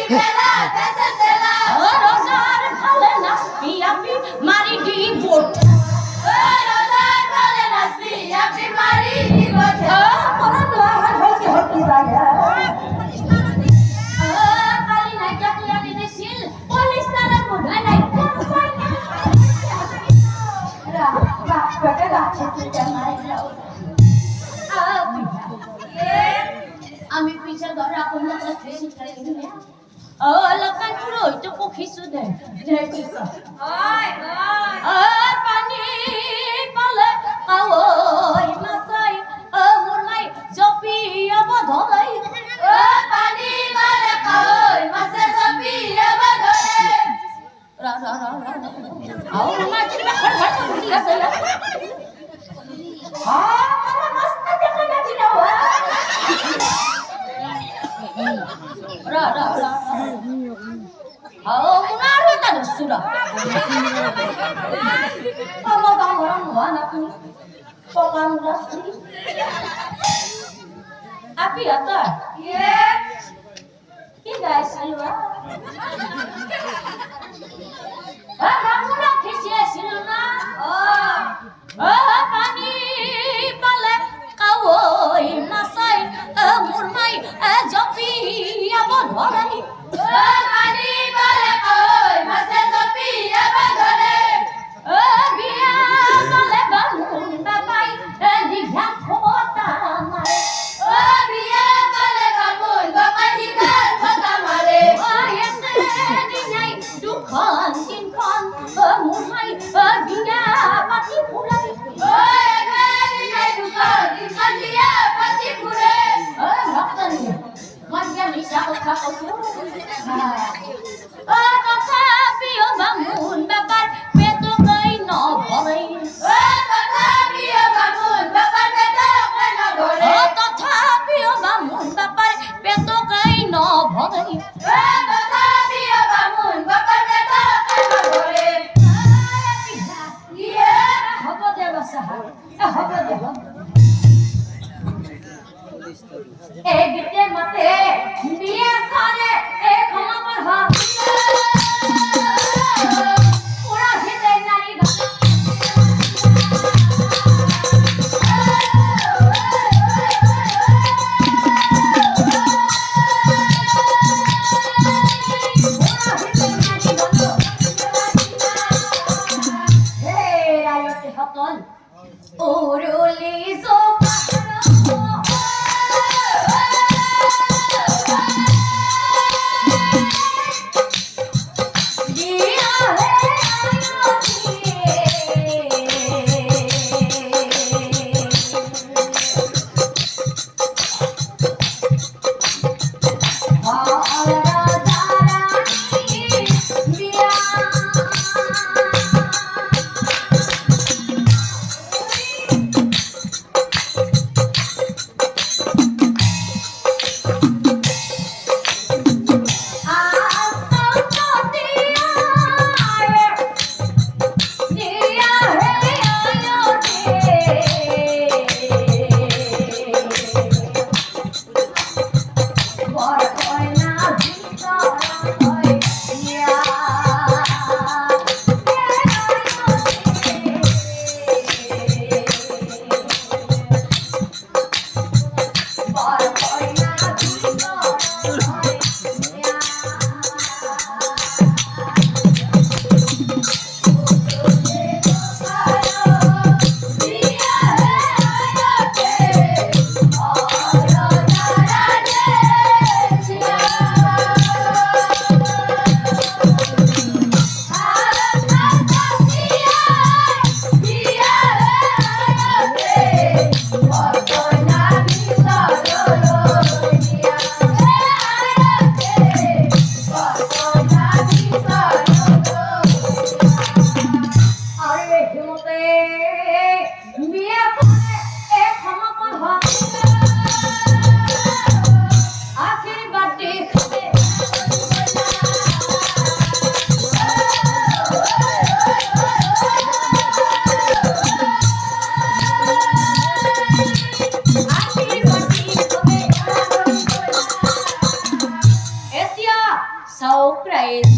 বেলা বেসে সেলা ও রোজার ভালে নাচবি আপনি মারি দি বোট ও রোজার ভালে নাচবি আপনি মারি দি বোট ও মোরা নোয়া হইছে হকি জায়গা কালি নাই জাকলা দিছিল পুলিশ তারা মনে নাই আমি পিছে ধরা কোন খেসি খেলে ও লকান পুরো তো কখিসু দে ওই পানি পালে ওই মাছাই ও মুরলাই জপি অবধই ও পানি পালে ওই মাছে জপি অবধই রা রা রা রা আও মাছ দিবা হর হর বলি আছে না মস্ত দেখা না দিনা রা রা রা আও মুনার হতা দসুরা আমা বামরা নোয়ানা কু পকান রাস্তি আপি আতা ইয়ে কি গাইছিলবা রামুরা খেসে ছিল না ও পানি পালে কাওই মাছাই মুরমাই জপি আবার ধরাই ও পানি পালে কাওই মাছে জপি আবার ধরে ও বিয়া পালে বামুন বাবাই দিঘা খোটা মারে ও বিয়া পালে বামুন বাবাই দিঘা খোটা মারে ও এতে দিনাই দুখন তিনখন মুরমাই বিয়া পাতি ফুলাই ও এতে দিনাই দুখন তিনখন বিয়া পাতি ফুরে ও ভক্তনি মাইয়া মিশা কথা কইছো ও কথা বিয়া বামুন বাবার পেট কই ন ভরে ও কথা বিয়া বামুন বাবার পেট কই ন ভরে ও কথা বিয়া বামুন বাবার পেট কই ন ভরে ও কথা বিয়া বামুন বাবার পেট কই ন ভরে ইয়ে হব দে বাসা হব দে এ বিতে মতে বিয়ে করে এ ক্ষমা পর হা ওরা Sâu Ukraine